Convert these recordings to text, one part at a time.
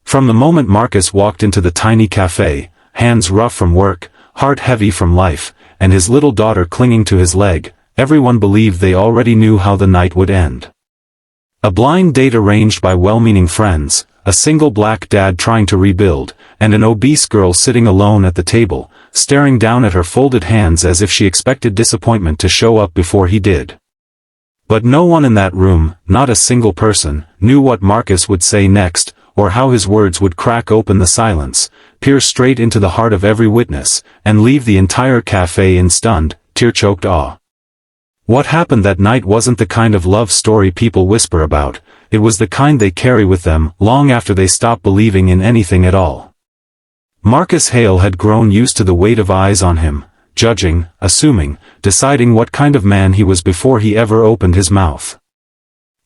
From the moment Marcus walked into the tiny café, hands rough from work, heart heavy from life, and his little daughter clinging to his leg, everyone believed they already knew how the night would end. A blind date arranged by well-meaning friends, a single black dad trying to rebuild, and an obese girl sitting alone at the table, staring down at her folded hands as if she expected disappointment to show up before he did. But no one in that room, not a single person, knew what Marcus would say next, or how his words would crack open the silence, pierce straight into the heart of every witness, and leave the entire café in stunned, tear-choked awe. What happened that night wasn't the kind of love story people whisper about, it was the kind they carry with them long after they stop believing in anything at all. Marcus Hale had grown used to the weight of eyes on him, judging, assuming, deciding what kind of man he was before he ever opened his mouth.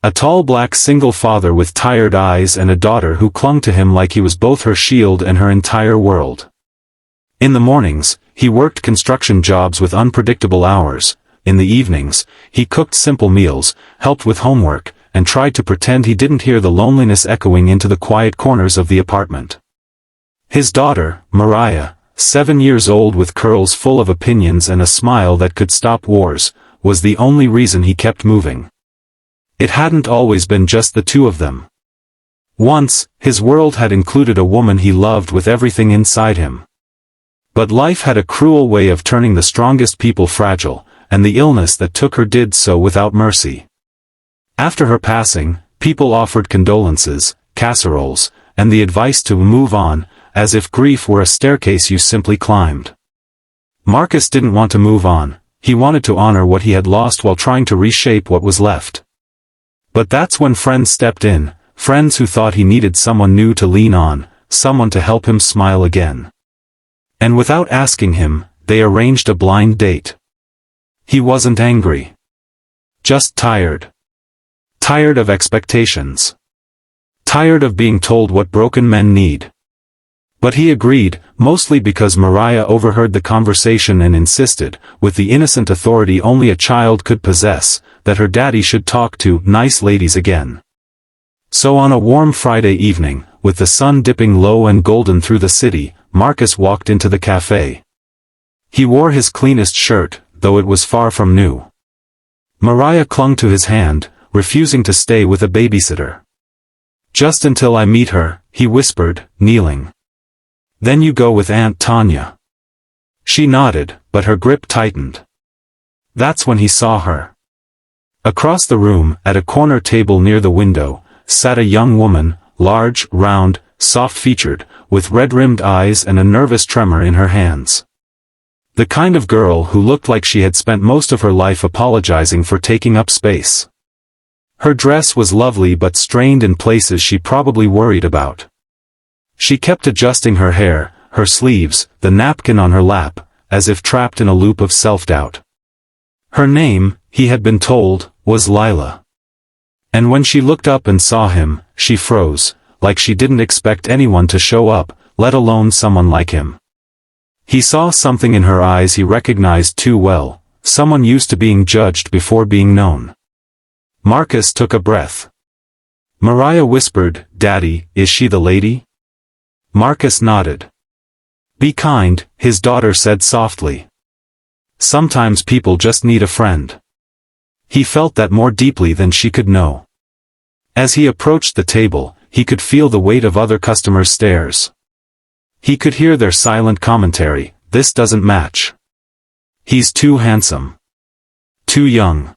A tall black single father with tired eyes and a daughter who clung to him like he was both her shield and her entire world. In the mornings, he worked construction jobs with unpredictable hours. In the evenings, he cooked simple meals, helped with homework, and tried to pretend he didn't hear the loneliness echoing into the quiet corners of the apartment. His daughter, Mariah, 7 years old with curls full of opinions and a smile that could stop wars, was the only reason he kept moving. It hadn't always been just the two of them. Once, his world had included a woman he loved with everything inside him. But life had a cruel way of turning the strongest people fragile, and the illness that took her did so without mercy. After her passing, people offered condolences, casseroles, and the advice to move on, as if grief were a staircase you simply climbed. Marcus didn't want to move on, he wanted to honor what he had lost while trying to reshape what was left. But that's when friends stepped in, friends who thought he needed someone new to lean on, someone to help him smile again. And without asking him, they arranged a blind date. He wasn't angry. Just tired. Tired of expectations. Tired of being told what broken men need. But he agreed, mostly because Mariah overheard the conversation and insisted, with the innocent authority only a child could possess, that her daddy should talk to nice ladies again. So on a warm Friday evening, with the sun dipping low and golden through the city, Marcus walked into the café. He wore his cleanest shirt, though it was far from new. Mariah clung to his hand, refusing to stay with a babysitter. "Just until I meet her," he whispered, kneeling. "Then you go with Aunt Tanya." She nodded, but her grip tightened. That's when he saw her. Across the room, at a corner table near the window, sat a young woman, large, round, soft-featured, with red-rimmed eyes and a nervous tremor in her hands. The kind of girl who looked like she had spent most of her life apologizing for taking up space. Her dress was lovely but strained in places she probably worried about. She kept adjusting her hair, her sleeves, the napkin on her lap, as if trapped in a loop of self-doubt. Her name, he had been told, was Lila. And when she looked up and saw him, she froze, like she didn't expect anyone to show up, let alone someone like him. He saw something in her eyes he recognized too well, someone used to being judged before being known. Marcus took a breath. Mariah whispered, "Daddy, is she the lady?" Marcus nodded. "Be kind," his daughter said softly. "Sometimes people just need a friend." He felt that more deeply than she could know. As he approached the table, he could feel the weight of other customers' stares. He could hear their silent commentary, "This doesn't match. He's too handsome. Too young.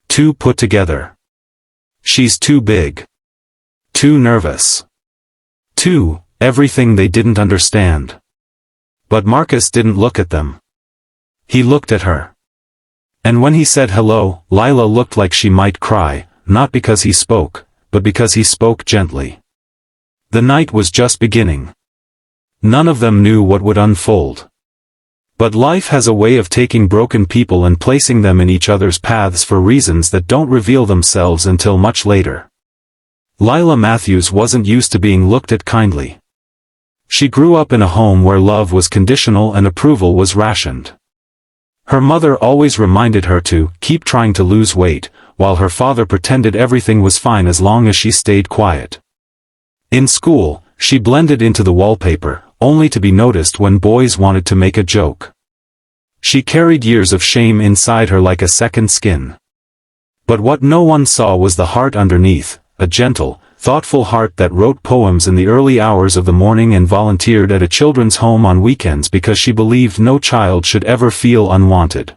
Too put together. She's too big. Too nervous. Too, everything they didn't understand." But Marcus didn't look at them. He looked at her. And when he said hello, Lila looked like she might cry, not because he spoke, but because he spoke gently. The night was just beginning. None of them knew what would unfold. But life has a way of taking broken people and placing them in each other's paths for reasons that don't reveal themselves until much later. Lila Matthews wasn't used to being looked at kindly. She grew up in a home where love was conditional and approval was rationed. Her mother always reminded her to keep trying to lose weight, while her father pretended everything was fine as long as she stayed quiet. In school, she blended into the wallpaper, only to be noticed when boys wanted to make a joke. She carried years of shame inside her like a second skin. But what no one saw was the heart underneath, a gentle, thoughtful heart that wrote poems in the early hours of the morning and volunteered at a children's home on weekends because she believed no child should ever feel unwanted.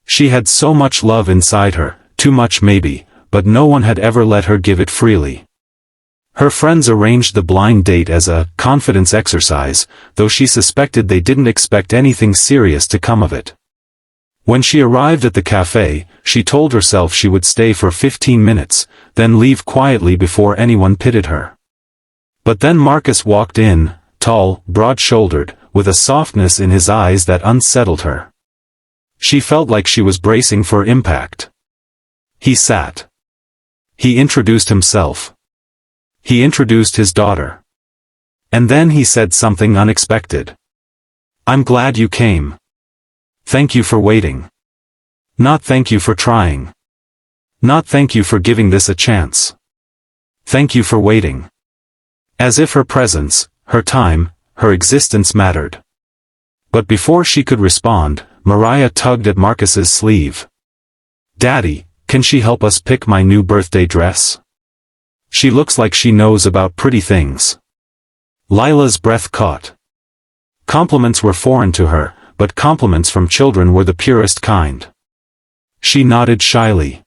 She had so much love inside her, too much maybe, but no one had ever let her give it freely. Her friends arranged the blind date as a confidence exercise, though she suspected they didn't expect anything serious to come of it. When she arrived at the café, she told herself she would stay for 15 minutes, then leave quietly before anyone pitied her. But then Marcus walked in, tall, broad-shouldered, with a softness in his eyes that unsettled her. She felt like she was bracing for impact. He sat. He introduced himself. He introduced his daughter. And then he said something unexpected. "I'm glad you came. Thank you for waiting. Not thank you for trying. Not thank you for giving this a chance. Thank you for waiting." As if her presence, her time, her existence mattered. But before she could respond, Mariah tugged at Marcus's sleeve. "Daddy, can she help us pick my new birthday dress? She looks like she knows about pretty things." Lila's breath caught. Compliments were foreign to her, but compliments from children were the purest kind. She nodded shyly.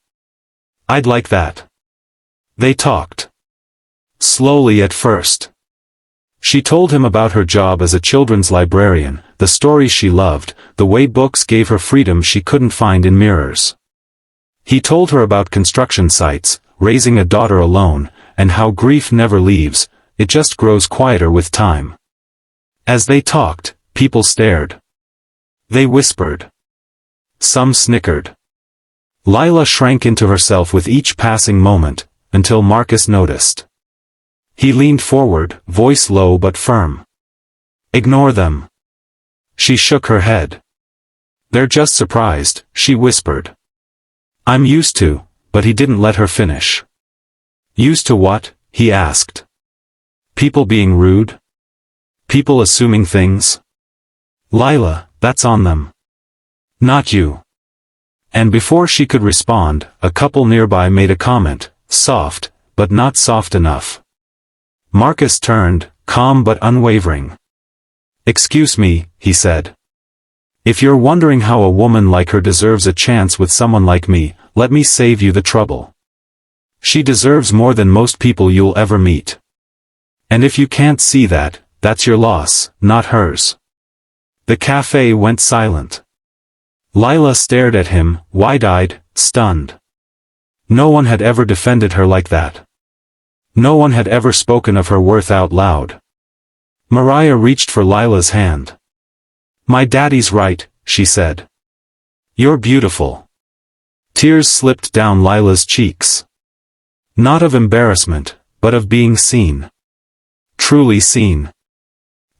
"I'd like that." They talked. Slowly at first. She told him about her job as a children's librarian, the stories she loved, the way books gave her freedom she couldn't find in mirrors. He told her about construction sites, raising a daughter alone, and how grief never leaves, it just grows quieter with time. As they talked, people stared. They whispered. Some snickered. Lila shrank into herself with each passing moment, until Marcus noticed. He leaned forward, voice low but firm. "Ignore them." She shook her head. "They're just surprised," she whispered. "I'm used to," but he didn't let her finish. "Used to what?" he asked. "People being rude? People assuming things?" "Lila, that's on them. Not you." And before she could respond, a couple nearby made a comment, soft, but not soft enough. Marcus turned, calm but unwavering. "Excuse me," he said. "If you're wondering how a woman like her deserves a chance with someone like me, let me save you the trouble. She deserves more than most people you'll ever meet. And if you can't see that, that's your loss, not hers." The café went silent. Lila stared at him, wide-eyed, stunned. No one had ever defended her like that. No one had ever spoken of her worth out loud. Mariah reached for Lila's hand. "My daddy's right," she said. "You're beautiful." Tears slipped down Lila's cheeks. Not of embarrassment, but of being seen. Truly seen.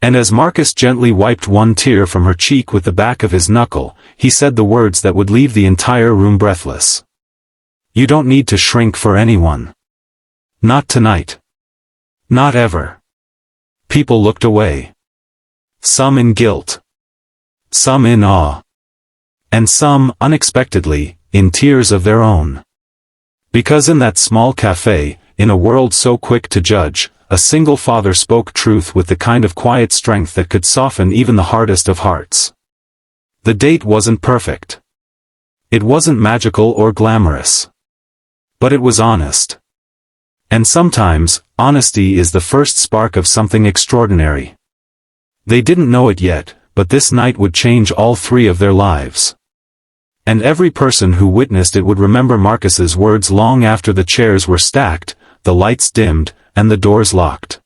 And as Marcus gently wiped one tear from her cheek with the back of his knuckle, he said the words that would leave the entire room breathless. "You don't need to shrink for anyone. Not tonight. Not ever." People looked away. Some in guilt. Some in awe. And some, unexpectedly, in tears of their own. Because in that small café, in a world so quick to judge, a single father spoke truth with the kind of quiet strength that could soften even the hardest of hearts. The date wasn't perfect. It wasn't magical or glamorous. But it was honest. And sometimes, honesty is the first spark of something extraordinary. They didn't know it yet, but this night would change all three of their lives. And every person who witnessed it would remember Marcus's words long after the chairs were stacked, the lights dimmed, and the doors locked.